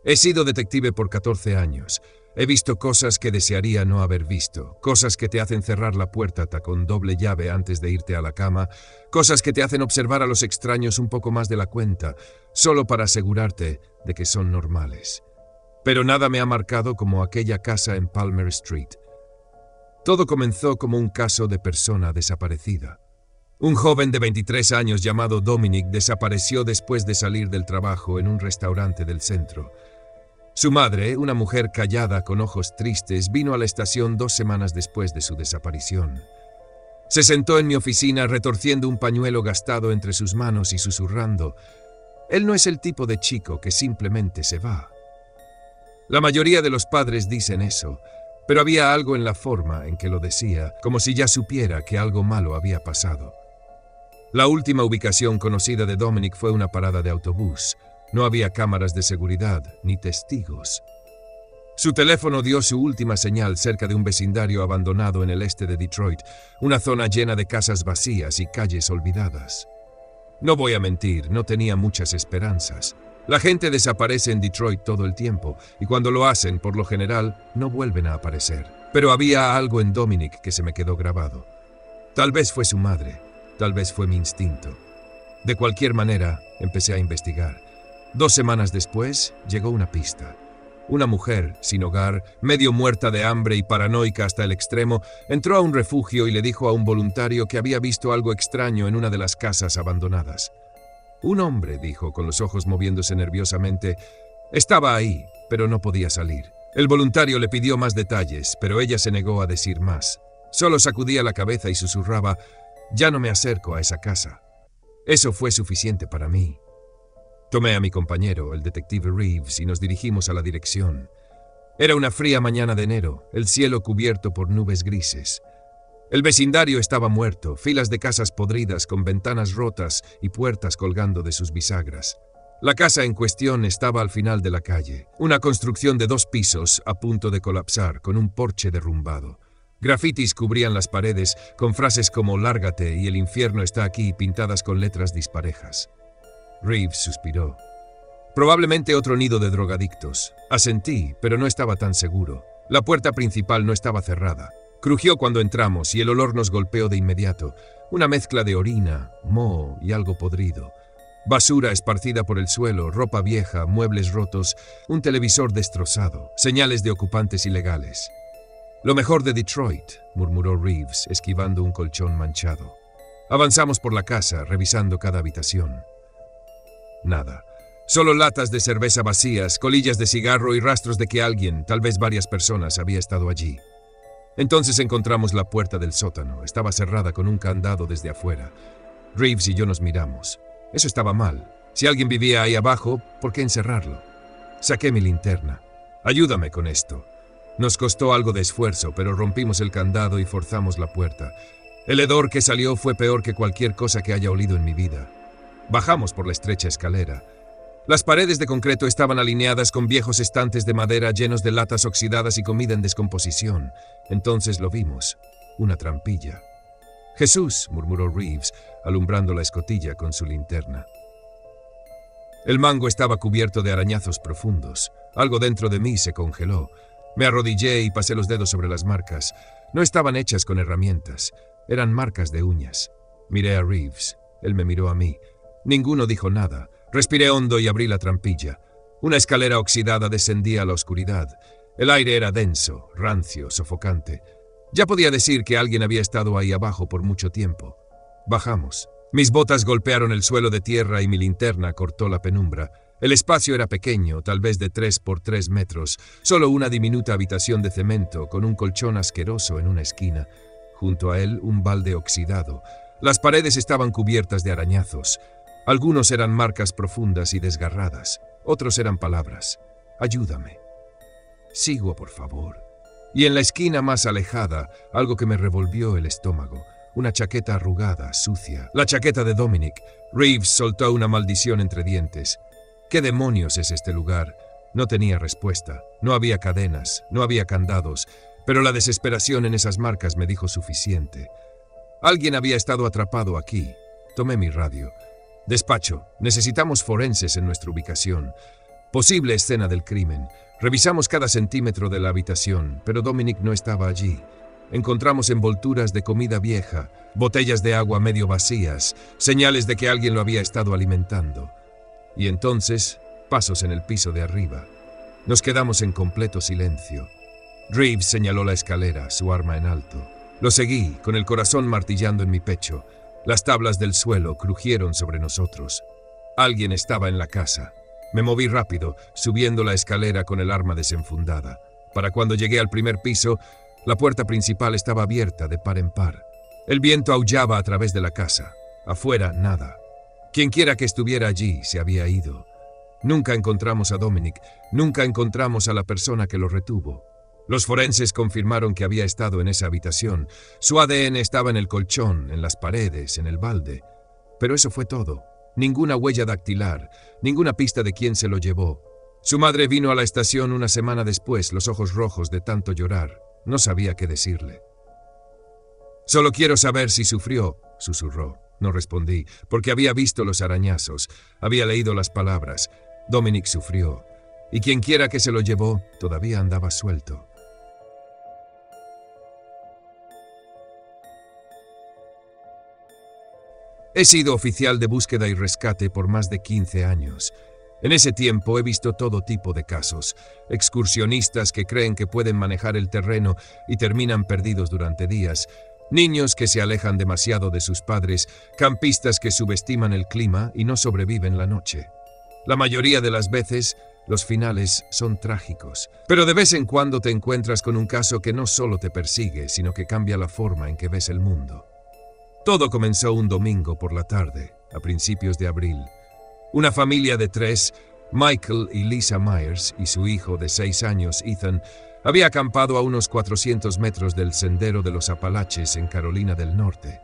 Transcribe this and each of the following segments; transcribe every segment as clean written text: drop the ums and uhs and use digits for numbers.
He sido detective por 14 años. He visto cosas que desearía no haber visto, cosas que te hacen cerrar la puerta con doble llave antes de irte a la cama, cosas que te hacen observar a los extraños un poco más de la cuenta, solo para asegurarte de que son normales. Pero nada me ha marcado como aquella casa en Palmer Street. Todo comenzó como un caso de persona desaparecida. Un joven de 23 años llamado Dominic desapareció después de salir del trabajo en un restaurante del centro. Su madre, una mujer callada con ojos tristes, vino a la estación 2 semanas después de su desaparición. Se sentó en mi oficina retorciendo un pañuelo gastado entre sus manos y susurrando: «Él no es el tipo de chico que simplemente se va». La mayoría de los padres dicen eso, pero había algo en la forma en que lo decía, como si ya supiera que algo malo había pasado. La última ubicación conocida de Dominic fue una parada de autobús. No había cámaras de seguridad ni testigos. Su teléfono dio su última señal cerca de un vecindario abandonado en el este de Detroit, una zona llena de casas vacías y calles olvidadas. No voy a mentir, no tenía muchas esperanzas. La gente desaparece en Detroit todo el tiempo, y cuando lo hacen, por lo general, no vuelven a aparecer. Pero había algo en Dominic que se me quedó grabado. Tal vez fue su madre, tal vez fue mi instinto. De cualquier manera, empecé a investigar. 2 semanas después, llegó una pista. Una mujer, sin hogar, medio muerta de hambre y paranoica hasta el extremo, entró a un refugio y le dijo a un voluntario que había visto algo extraño en una de las casas abandonadas. Un hombre, dijo, con los ojos moviéndose nerviosamente, estaba ahí, pero no podía salir. El voluntario le pidió más detalles, pero ella se negó a decir más. Solo sacudía la cabeza y susurraba: «Ya no me acerco a esa casa». Eso fue suficiente para mí. Tomé a mi compañero, el detective Reeves, y nos dirigimos a la dirección. Era una fría mañana de enero, el cielo cubierto por nubes grises. El vecindario estaba muerto, filas de casas podridas con ventanas rotas y puertas colgando de sus bisagras. La casa en cuestión estaba al final de la calle, una construcción de 2 pisos a punto de colapsar, con un porche derrumbado. Grafitis cubrían las paredes con frases como «Lárgate» y «El infierno está aquí» pintadas con letras disparejas. Reeves suspiró. Probablemente otro nido de drogadictos. Asentí, pero no estaba tan seguro. La puerta principal no estaba cerrada. Crujió cuando entramos y el olor nos golpeó de inmediato. Una mezcla de orina, moho y algo podrido. Basura esparcida por el suelo, ropa vieja, muebles rotos, un televisor destrozado, señales de ocupantes ilegales. «Lo mejor de Detroit», murmuró Reeves, esquivando un colchón manchado. Avanzamos por la casa, revisando cada habitación. Nada. Solo latas de cerveza vacías, colillas de cigarro y rastros de que alguien, tal vez varias personas, había estado allí. Entonces encontramos la puerta del sótano. Estaba cerrada con un candado desde afuera. Reeves y yo nos miramos. Eso estaba mal. Si alguien vivía ahí abajo, ¿por qué encerrarlo? Saqué mi linterna. «Ayúdame con esto». Nos costó algo de esfuerzo, pero rompimos el candado y forzamos la puerta. El hedor que salió fue peor que cualquier cosa que haya olido en mi vida. Bajamos por la estrecha escalera. Las paredes de concreto estaban alineadas con viejos estantes de madera llenos de latas oxidadas y comida en descomposición. Entonces lo vimos. Una trampilla. «Jesús», murmuró Reeves, alumbrando la escotilla con su linterna. El mango estaba cubierto de arañazos profundos. Algo dentro de mí se congeló. Me arrodillé y pasé los dedos sobre las marcas. No estaban hechas con herramientas. Eran marcas de uñas. Miré a Reeves. Él me miró a mí. Ninguno dijo nada. Respiré hondo y abrí la trampilla. Una escalera oxidada descendía a la oscuridad. El aire era denso, rancio, sofocante. Ya podía decir que alguien había estado ahí abajo por mucho tiempo. Bajamos. Mis botas golpearon el suelo de tierra y mi linterna cortó la penumbra. El espacio era pequeño, tal vez de 3 por 3 metros, solo una diminuta habitación de cemento con un colchón asqueroso en una esquina. Junto a él, un balde oxidado. Las paredes estaban cubiertas de arañazos. Algunos eran marcas profundas y desgarradas. Otros eran palabras. «Ayúdame». «Sigo, por favor». Y en la esquina más alejada, algo que me revolvió el estómago. Una chaqueta arrugada, sucia. La chaqueta de Dominic. Reeves soltó una maldición entre dientes. ¿Qué demonios es este lugar? No tenía respuesta. No había cadenas, no había candados, pero la desesperación en esas marcas me dijo suficiente. Alguien había estado atrapado aquí. Tomé mi radio. «Despacho, necesitamos forenses en nuestra ubicación». Posible escena del crimen. Revisamos cada centímetro de la habitación, pero Dominic no estaba allí. Encontramos envolturas de comida vieja, botellas de agua medio vacías, señales de que alguien lo había estado alimentando. Y entonces, pasos en el piso de arriba. Nos quedamos en completo silencio. Reeves señaló la escalera, su arma en alto. Lo seguí, con el corazón martillando en mi pecho. Las tablas del suelo crujieron sobre nosotros. Alguien estaba en la casa. Me moví rápido, subiendo la escalera con el arma desenfundada. Para cuando llegué al primer piso, la puerta principal estaba abierta de par en par. El viento aullaba a través de la casa. Afuera, nada. Quienquiera que estuviera allí se había ido. Nunca encontramos a Dominic, nunca encontramos a la persona que lo retuvo. Los forenses confirmaron que había estado en esa habitación. Su ADN estaba en el colchón, en las paredes, en el balde. Pero eso fue todo. Ninguna huella dactilar, ninguna pista de quién se lo llevó. Su madre vino a la estación una semana después, los ojos rojos de tanto llorar. No sabía qué decirle. «Solo quiero saber si sufrió», susurró. No respondí, porque había visto los arañazos, había leído las palabras. Dominic sufrió, y quienquiera que se lo llevó todavía andaba suelto. He sido oficial de búsqueda y rescate por más de 15 años. En ese tiempo he visto todo tipo de casos. Excursionistas que creen que pueden manejar el terreno y terminan perdidos durante días. Niños que se alejan demasiado de sus padres. Campistas que subestiman el clima y no sobreviven la noche. La mayoría de las veces, los finales son trágicos. Pero de vez en cuando te encuentras con un caso que no solo te persigue, sino que cambia la forma en que ves el mundo. Todo comenzó un domingo por la tarde, a principios de abril. Una familia de 3, Michael y Lisa Myers, y su hijo de 6 años, Ethan, había acampado a unos 400 metros del Sendero de los Apalaches en Carolina del Norte.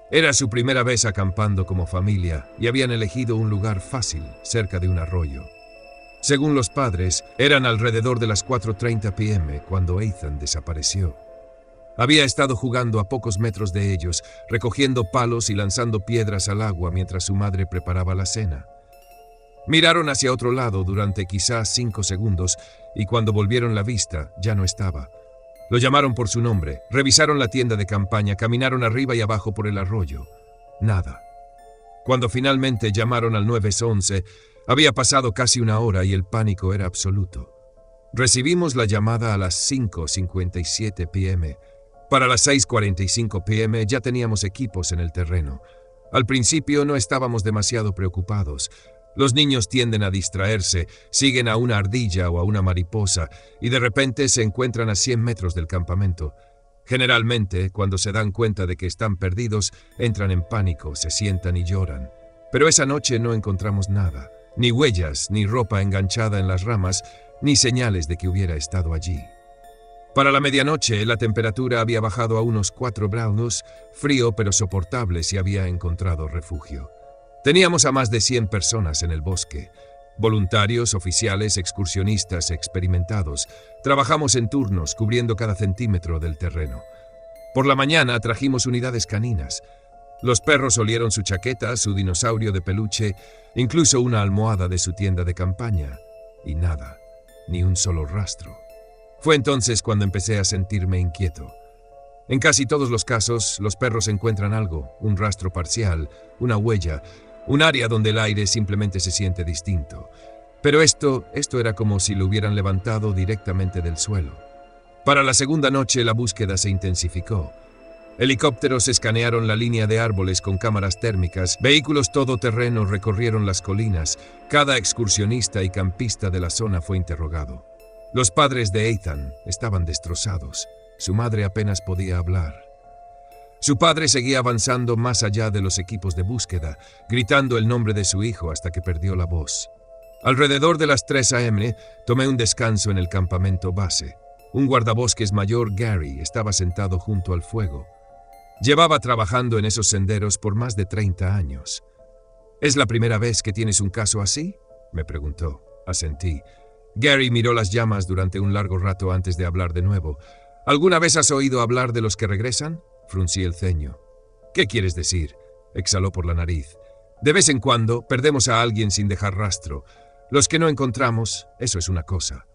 Era su primera vez acampando como familia y habían elegido un lugar fácil, cerca de un arroyo. Según los padres, eran alrededor de las 4:30 p.m. cuando Ethan desapareció. Había estado jugando a pocos metros de ellos, recogiendo palos y lanzando piedras al agua mientras su madre preparaba la cena. Miraron hacia otro lado durante quizás 5 segundos y cuando volvieron la vista ya no estaba. Lo llamaron por su nombre, revisaron la tienda de campaña, caminaron arriba y abajo por el arroyo. Nada. Cuando finalmente llamaron al 911, había pasado casi una hora y el pánico era absoluto. Recibimos la llamada a las 5:57 p.m. Para las 6:45 p.m. ya teníamos equipos en el terreno. Al principio no estábamos demasiado preocupados. Los niños tienden a distraerse, siguen a una ardilla o a una mariposa y de repente se encuentran a 100 metros del campamento. Generalmente, cuando se dan cuenta de que están perdidos, entran en pánico, se sientan y lloran. Pero esa noche no encontramos nada, ni huellas, ni ropa enganchada en las ramas, ni señales de que hubiera estado allí. Para la medianoche, la temperatura había bajado a unos 4 grados, frío pero soportable si había encontrado refugio. Teníamos a más de 100 personas en el bosque. Voluntarios, oficiales, excursionistas, experimentados. Trabajamos en turnos, cubriendo cada centímetro del terreno. Por la mañana trajimos unidades caninas. Los perros olieron su chaqueta, su dinosaurio de peluche, incluso una almohada de su tienda de campaña. Y nada, ni un solo rastro. Fue entonces cuando empecé a sentirme inquieto. En casi todos los casos, los perros encuentran algo, un rastro parcial, una huella, un área donde el aire simplemente se siente distinto. Pero esto era como si lo hubieran levantado directamente del suelo. Para la segunda noche la búsqueda se intensificó. Helicópteros escanearon la línea de árboles con cámaras térmicas, vehículos todoterreno recorrieron las colinas, cada excursionista y campista de la zona fue interrogado. Los padres de Ethan estaban destrozados. Su madre apenas podía hablar. Su padre seguía avanzando más allá de los equipos de búsqueda, gritando el nombre de su hijo hasta que perdió la voz. Alrededor de las 3 a.m. tomé un descanso en el campamento base. Un guardabosques mayor, Gary, estaba sentado junto al fuego. Llevaba trabajando en esos senderos por más de 30 años. ¿Es la primera vez que tienes un caso así?, me preguntó. Asentí. Gary miró las llamas durante un largo rato antes de hablar de nuevo. ¿Alguna vez has oído hablar de los que regresan? Fruncí el ceño. ¿Qué quieres decir? Exhaló por la nariz. De vez en cuando perdemos a alguien sin dejar rastro. Los que no encontramos, eso es una cosa.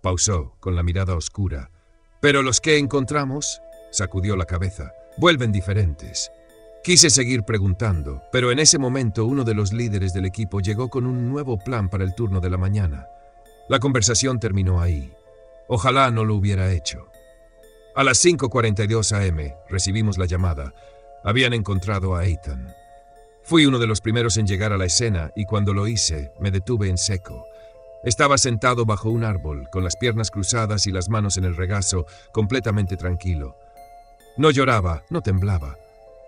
Pausó, con la mirada oscura. Pero los que encontramos, sacudió la cabeza, vuelven diferentes. Quise seguir preguntando, pero en ese momento uno de los líderes del equipo llegó con un nuevo plan para el turno de la mañana. La conversación terminó ahí. Ojalá no lo hubiera hecho. A las 5:42 am recibimos la llamada. Habían encontrado a Ethan. Fui uno de los primeros en llegar a la escena y cuando lo hice, me detuve en seco. Estaba sentado bajo un árbol, con las piernas cruzadas y las manos en el regazo, completamente tranquilo. No lloraba, no temblaba.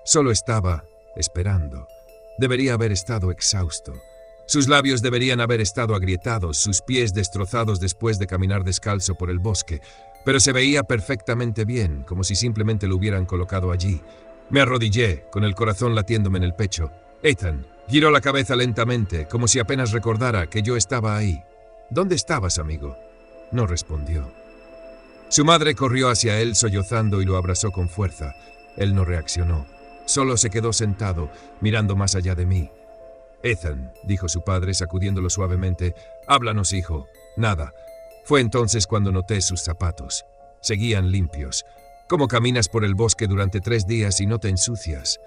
Solo estaba esperando. Debería haber estado exhausto. Sus labios deberían haber estado agrietados, sus pies destrozados después de caminar descalzo por el bosque, pero se veía perfectamente bien, como si simplemente lo hubieran colocado allí. Me arrodillé, con el corazón latiéndome en el pecho. Ethan giró la cabeza lentamente, como si apenas recordara que yo estaba ahí. ¿Dónde estabas, amigo? No respondió. Su madre corrió hacia él sollozando y lo abrazó con fuerza. Él no reaccionó. Solo se quedó sentado, mirando más allá de mí. Ethan, dijo su padre, sacudiéndolo suavemente, háblanos, hijo. Nada. Fue entonces cuando noté sus zapatos. Seguían limpios. ¿Cómo caminas por el bosque durante 3 días y no te ensucias?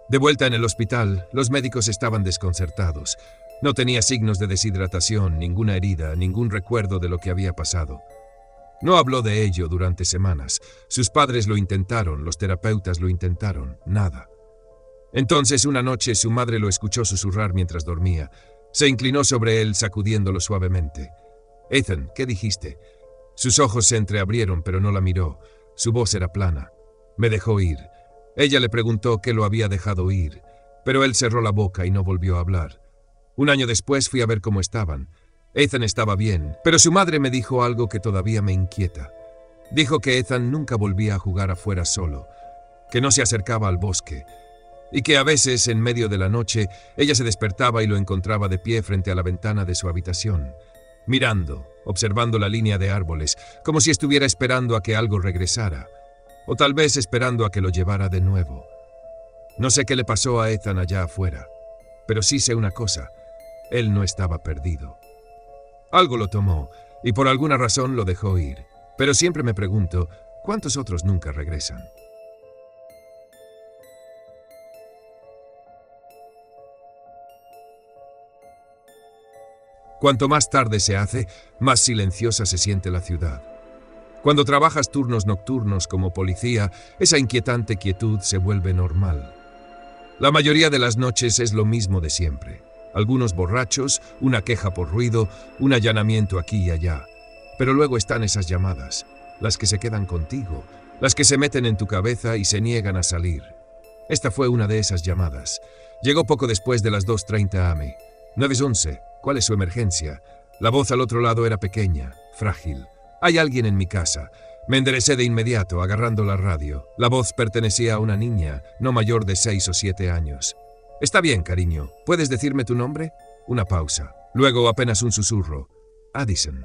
De vuelta en el hospital, los médicos estaban desconcertados. No tenía signos de deshidratación, ninguna herida, ningún recuerdo de lo que había pasado. No habló de ello durante semanas. Sus padres lo intentaron, los terapeutas lo intentaron, nada. Entonces, una noche, su madre lo escuchó susurrar mientras dormía. Se inclinó sobre él, sacudiéndolo suavemente. Ethan, ¿qué dijiste? Sus ojos se entreabrieron, pero no la miró. Su voz era plana. Me dejó ir. Ella le preguntó qué lo había dejado ir, pero él cerró la boca y no volvió a hablar. Un año después fui a ver cómo estaban. Ethan estaba bien, pero su madre me dijo algo que todavía me inquieta. Dijo que Ethan nunca volvía a jugar afuera solo, que no se acercaba al bosque, y que a veces, en medio de la noche, ella se despertaba y lo encontraba de pie frente a la ventana de su habitación, mirando, observando la línea de árboles, como si estuviera esperando a que algo regresara, o tal vez esperando a que lo llevara de nuevo. No sé qué le pasó a Ethan allá afuera, pero sí sé una cosa, él no estaba perdido. Algo lo tomó, y por alguna razón lo dejó ir, pero siempre me pregunto, ¿cuántos otros nunca regresan? Cuanto más tarde se hace, más silenciosa se siente la ciudad. Cuando trabajas turnos nocturnos como policía, esa inquietante quietud se vuelve normal. La mayoría de las noches es lo mismo de siempre. Algunos borrachos, una queja por ruido, un allanamiento aquí y allá. Pero luego están esas llamadas, las que se quedan contigo, las que se meten en tu cabeza y se niegan a salir. Esta fue una de esas llamadas. Llegó poco después de las 2:30 am. 911. ¿Cuál es su emergencia? La voz al otro lado era pequeña, frágil. Hay alguien en mi casa. Me enderecé de inmediato, agarrando la radio. La voz pertenecía a una niña, no mayor de 6 o 7 años. Está bien, cariño. ¿Puedes decirme tu nombre? Una pausa. Luego apenas un susurro. Addison.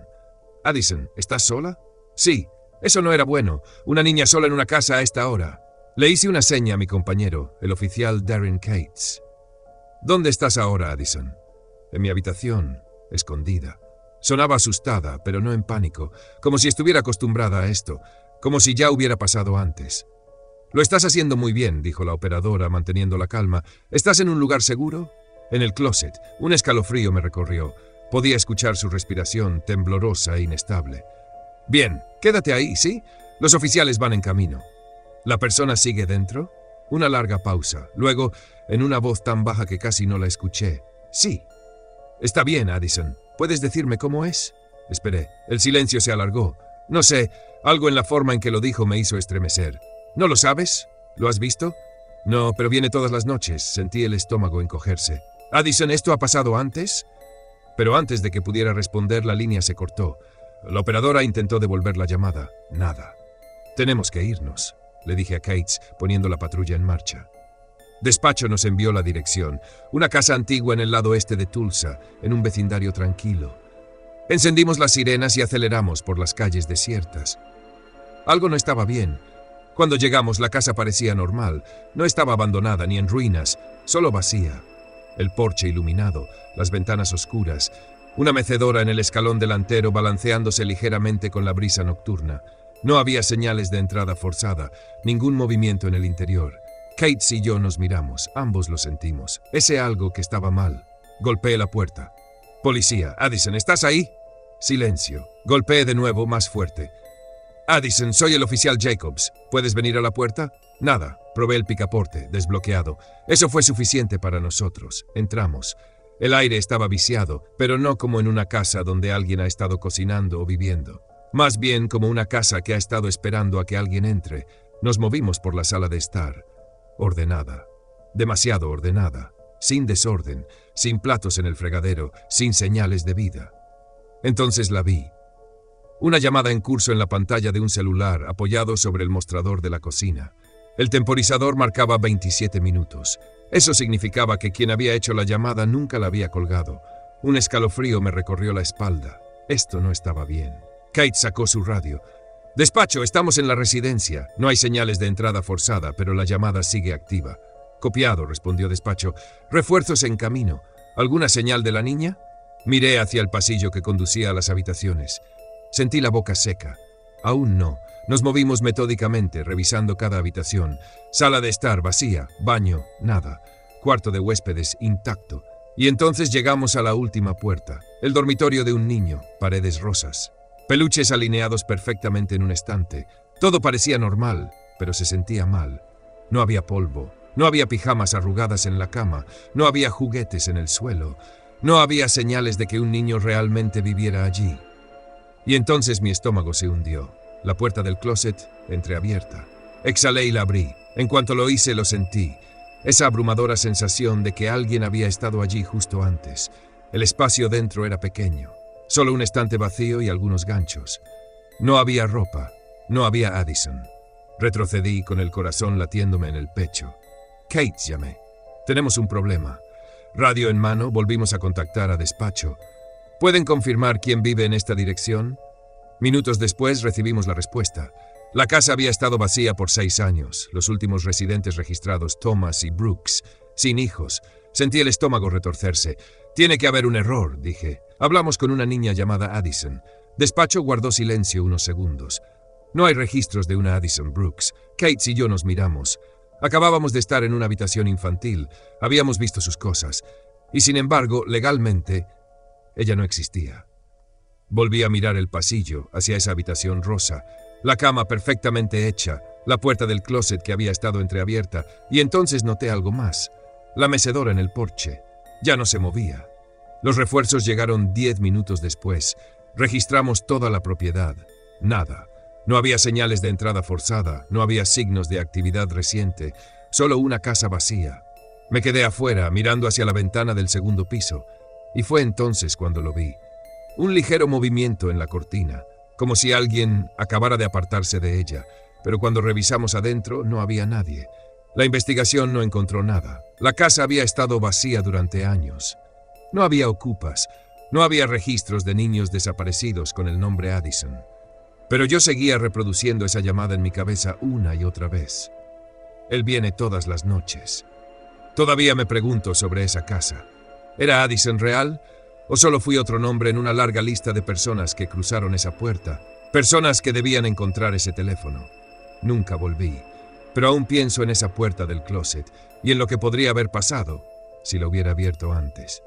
Addison, ¿estás sola? Sí. Eso no era bueno. Una niña sola en una casa a esta hora. Le hice una seña a mi compañero, el oficial Darren Cates. ¿Dónde estás ahora, Addison? En mi habitación, escondida. Sonaba asustada, pero no en pánico, como si estuviera acostumbrada a esto, como si ya hubiera pasado antes. Lo estás haciendo muy bien, dijo la operadora, manteniendo la calma. ¿Estás en un lugar seguro? En el closet. Un escalofrío me recorrió. Podía escuchar su respiración, temblorosa e inestable. Bien, quédate ahí, ¿sí? Los oficiales van en camino. ¿La persona sigue dentro? Una larga pausa. Luego, en una voz tan baja que casi no la escuché. Sí. Está bien, Addison. ¿Puedes decirme cómo es? Esperé. El silencio se alargó. No sé, algo en la forma en que lo dijo me hizo estremecer. ¿No lo sabes? ¿Lo has visto? No, pero viene todas las noches. Sentí el estómago encogerse. Addison, ¿esto ha pasado antes? Pero antes de que pudiera responder, la línea se cortó. La operadora intentó devolver la llamada. Nada. Tenemos que irnos, le dije a Cates, poniendo la patrulla en marcha. Despacho nos envió la dirección, una casa antigua en el lado este de Tulsa, en un vecindario tranquilo. Encendimos las sirenas y aceleramos por las calles desiertas. Algo no estaba bien. Cuando llegamos, la casa parecía normal. No estaba abandonada ni en ruinas, solo vacía. El porche iluminado, las ventanas oscuras. Una mecedora en el escalón delantero balanceándose ligeramente con la brisa nocturna. No había señales de entrada forzada, ningún movimiento en el interior. Kate y yo nos miramos, ambos lo sentimos. Ese algo que estaba mal. Golpeé la puerta. Policía, Addison, ¿estás ahí? Silencio. Golpeé de nuevo, más fuerte. Addison, soy el oficial Jacobs. ¿Puedes venir a la puerta? Nada. Probé el picaporte, desbloqueado. Eso fue suficiente para nosotros. Entramos. El aire estaba viciado, pero no como en una casa donde alguien ha estado cocinando o viviendo. Más bien como una casa que ha estado esperando a que alguien entre. Nos movimos por la sala de estar. Ordenada. Demasiado ordenada. Sin desorden, sin platos en el fregadero, sin señales de vida. Entonces la vi. Una llamada en curso en la pantalla de un celular apoyado sobre el mostrador de la cocina. El temporizador marcaba 27 minutos. Eso significaba que quien había hecho la llamada nunca la había colgado. Un escalofrío me recorrió la espalda. Esto no estaba bien. Kate sacó su radio. «Despacho, estamos en la residencia. No hay señales de entrada forzada, pero la llamada sigue activa». «Copiado», respondió Despacho. «Refuerzos en camino. ¿Alguna señal de la niña?» Miré hacia el pasillo que conducía a las habitaciones. Sentí la boca seca. Aún no. Nos movimos metódicamente, revisando cada habitación. Sala de estar vacía, baño, nada. Cuarto de huéspedes intacto. Y entonces llegamos a la última puerta. El dormitorio de un niño, paredes rosas. Peluches alineados perfectamente en un estante. Todo parecía normal, pero se sentía mal. No había polvo. No había pijamas arrugadas en la cama. No había juguetes en el suelo. No había señales de que un niño realmente viviera allí. Y entonces mi estómago se hundió. La puerta del closet entreabierta. Exhalé y la abrí. En cuanto lo hice, lo sentí. Esa abrumadora sensación de que alguien había estado allí justo antes. El espacio dentro era pequeño. Solo un estante vacío y algunos ganchos. No había ropa. No había Addison. Retrocedí con el corazón latiéndome en el pecho. «Kate», llamé. «Tenemos un problema». Radio en mano, volvimos a contactar a Despacho. ¿Pueden confirmar quién vive en esta dirección? Minutos después recibimos la respuesta. La casa había estado vacía por 6 años. Los últimos residentes registrados, Thomas y Brooks, sin hijos. Sentí el estómago retorcerse. «Tiene que haber un error», dije. Hablamos con una niña llamada Addison. Despacho guardó silencio unos segundos. «No hay registros de una Addison Brooks». Kate y yo nos miramos. Acabábamos de estar en una habitación infantil. Habíamos visto sus cosas. Y sin embargo, legalmente, ella no existía. Volví a mirar el pasillo, hacia esa habitación rosa. La cama perfectamente hecha, la puerta del closet que había estado entreabierta, y entonces noté algo más. La mecedora en el porche. Ya no se movía. Los refuerzos llegaron 10 minutos después. Registramos toda la propiedad. Nada. No había señales de entrada forzada, no había signos de actividad reciente, solo una casa vacía. Me quedé afuera, mirando hacia la ventana del segundo piso, y fue entonces cuando lo vi. Un ligero movimiento en la cortina, como si alguien acabara de apartarse de ella, pero cuando revisamos adentro no había nadie. La investigación no encontró nada. La casa había estado vacía durante años. No había ocupas, no había registros de niños desaparecidos con el nombre Addison. Pero yo seguía reproduciendo esa llamada en mi cabeza una y otra vez. Él viene todas las noches. Todavía me pregunto sobre esa casa. ¿Era Addison real? ¿O solo fui otro nombre en una larga lista de personas que cruzaron esa puerta? Personas que debían encontrar ese teléfono. Nunca volví. Pero aún pienso en esa puerta del closet y en lo que podría haber pasado si la hubiera abierto antes.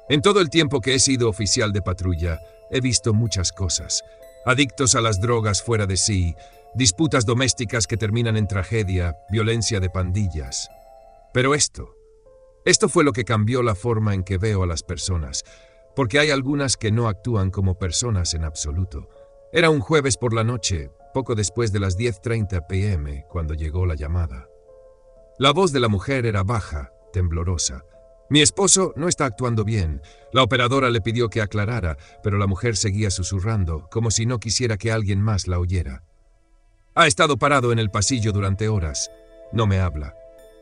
En todo el tiempo que he sido oficial de patrulla, he visto muchas cosas. Adictos a las drogas fuera de sí, disputas domésticas que terminan en tragedia, violencia de pandillas. Pero esto fue lo que cambió la forma en que veo a las personas, porque hay algunas que no actúan como personas en absoluto. Era un jueves por la noche, poco después de las 10:30 p.m., cuando llegó la llamada. La voz de la mujer era baja, temblorosa. Mi esposo no está actuando bien. La operadora le pidió que aclarara, pero la mujer seguía susurrando, como si no quisiera que alguien más la oyera. Ha estado parado en el pasillo durante horas. No me habla.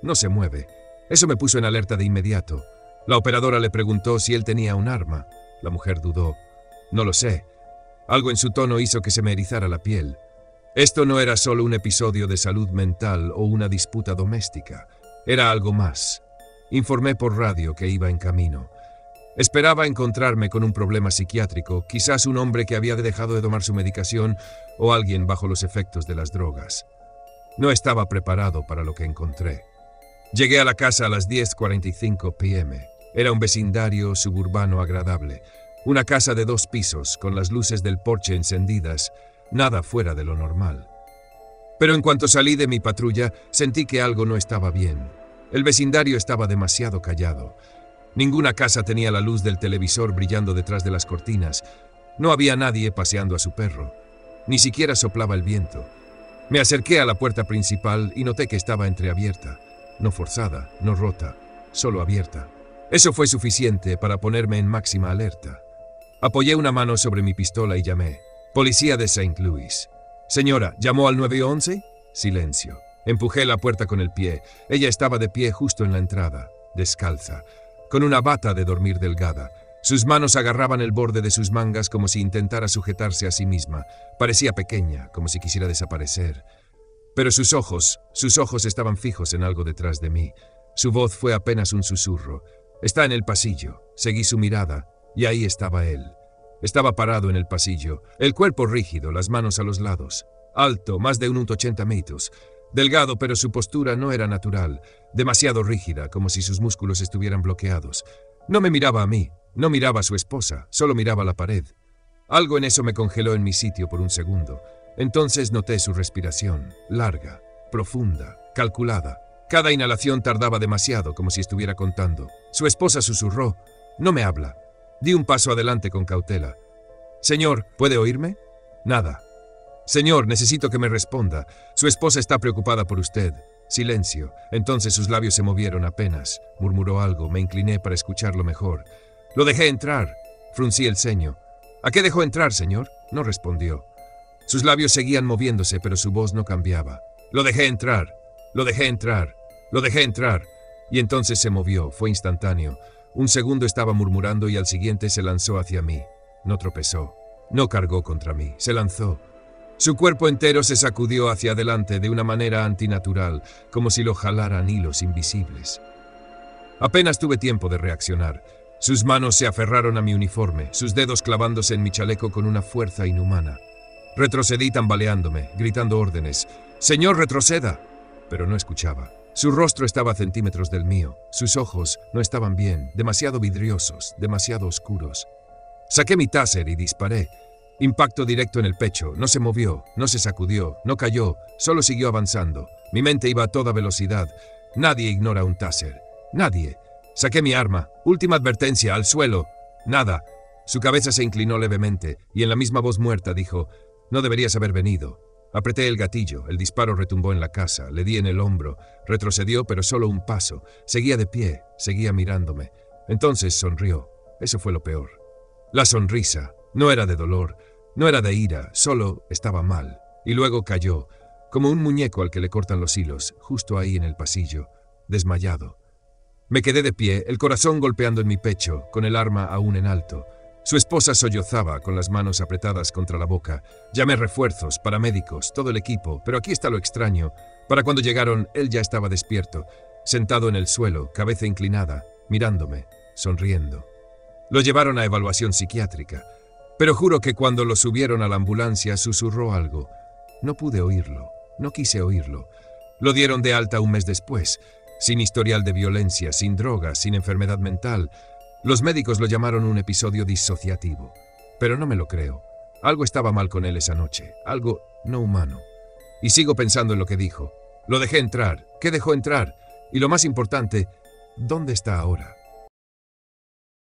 No se mueve. Eso me puso en alerta de inmediato. La operadora le preguntó si él tenía un arma. La mujer dudó. No lo sé. Algo en su tono hizo que se me erizara la piel. Esto no era solo un episodio de salud mental o una disputa doméstica. Era algo más. Informé por radio que iba en camino. Esperaba encontrarme con un problema psiquiátrico, quizás un hombre que había dejado de tomar su medicación o alguien bajo los efectos de las drogas. No estaba preparado para lo que encontré. Llegué a la casa a las 10:45 p.m. Era un vecindario suburbano agradable. Una casa de 2 pisos, con las luces del porche encendidas, nada fuera de lo normal. Pero en cuanto salí de mi patrulla, sentí que algo no estaba bien. El vecindario estaba demasiado callado. Ninguna casa tenía la luz del televisor brillando detrás de las cortinas. No había nadie paseando a su perro. Ni siquiera soplaba el viento. Me acerqué a la puerta principal y noté que estaba entreabierta. No forzada, no rota, solo abierta. Eso fue suficiente para ponerme en máxima alerta. Apoyé una mano sobre mi pistola y llamé. Policía de St. Louis. Señora, ¿llamó al 911? Silencio. Empujé la puerta con el pie. Ella estaba de pie justo en la entrada, descalza, con una bata de dormir delgada. Sus manos agarraban el borde de sus mangas como si intentara sujetarse a sí misma. Parecía pequeña, como si quisiera desaparecer. Pero sus ojos estaban fijos en algo detrás de mí. Su voz fue apenas un susurro. Está en el pasillo. Seguí su mirada, y ahí estaba él. Estaba parado en el pasillo, el cuerpo rígido, las manos a los lados. Alto, más de 1,80 metros. Delgado, pero su postura no era natural. Demasiado rígida, como si sus músculos estuvieran bloqueados. No me miraba a mí, no miraba a su esposa, solo miraba a la pared. Algo en eso me congeló en mi sitio por un segundo. Entonces noté su respiración, larga, profunda, calculada. Cada inhalación tardaba demasiado, como si estuviera contando. Su esposa susurró, «No me habla». Di un paso adelante con cautela. «Señor, ¿puede oírme?» «Nada». «Señor, necesito que me responda. Su esposa está preocupada por usted». Silencio. Entonces sus labios se movieron apenas. Murmuró algo, me incliné para escucharlo mejor. «Lo dejé entrar». Fruncí el ceño. «¿A qué dejó entrar, señor?» No respondió. Sus labios seguían moviéndose, pero su voz no cambiaba. «Lo dejé entrar. Lo dejé entrar. Lo dejé entrar». Y entonces se movió. Fue instantáneo. Un segundo estaba murmurando y al siguiente se lanzó hacia mí. No tropezó. No cargó contra mí. Se lanzó. Su cuerpo entero se sacudió hacia adelante de una manera antinatural, como si lo jalaran hilos invisibles. Apenas tuve tiempo de reaccionar. Sus manos se aferraron a mi uniforme, sus dedos clavándose en mi chaleco con una fuerza inhumana. Retrocedí tambaleándome, gritando órdenes. «¡Señor, retroceda!». Pero no escuchaba. Su rostro estaba a centímetros del mío. Sus ojos no estaban bien, demasiado vidriosos, demasiado oscuros. Saqué mi taser y disparé. Impacto directo en el pecho. No se movió, no se sacudió, no cayó, solo siguió avanzando. Mi mente iba a toda velocidad. Nadie ignora un taser. Nadie. Saqué mi arma. Última advertencia, al suelo. Nada. Su cabeza se inclinó levemente y en la misma voz muerta dijo, «No deberías haber venido». Apreté el gatillo, el disparo retumbó en la casa, le di en el hombro, retrocedió pero solo un paso, seguía de pie, seguía mirándome. Entonces sonrió, eso fue lo peor. La sonrisa no era de dolor, no era de ira, solo estaba mal. Y luego cayó, como un muñeco al que le cortan los hilos, justo ahí en el pasillo, desmayado. Me quedé de pie, el corazón golpeando en mi pecho, con el arma aún en alto. Su esposa sollozaba con las manos apretadas contra la boca. Llamé refuerzos, paramédicos, todo el equipo, pero aquí está lo extraño. Para cuando llegaron, él ya estaba despierto, sentado en el suelo, cabeza inclinada, mirándome, sonriendo. Lo llevaron a evaluación psiquiátrica, pero juro que cuando lo subieron a la ambulancia susurró algo. No pude oírlo, no quise oírlo. Lo dieron de alta un mes después, sin historial de violencia, sin drogas, sin enfermedad mental. Los médicos lo llamaron un episodio disociativo, pero no me lo creo. Algo estaba mal con él esa noche, algo no humano. Y sigo pensando en lo que dijo. Lo dejé entrar. ¿Qué dejó entrar? Y lo más importante, ¿dónde está ahora?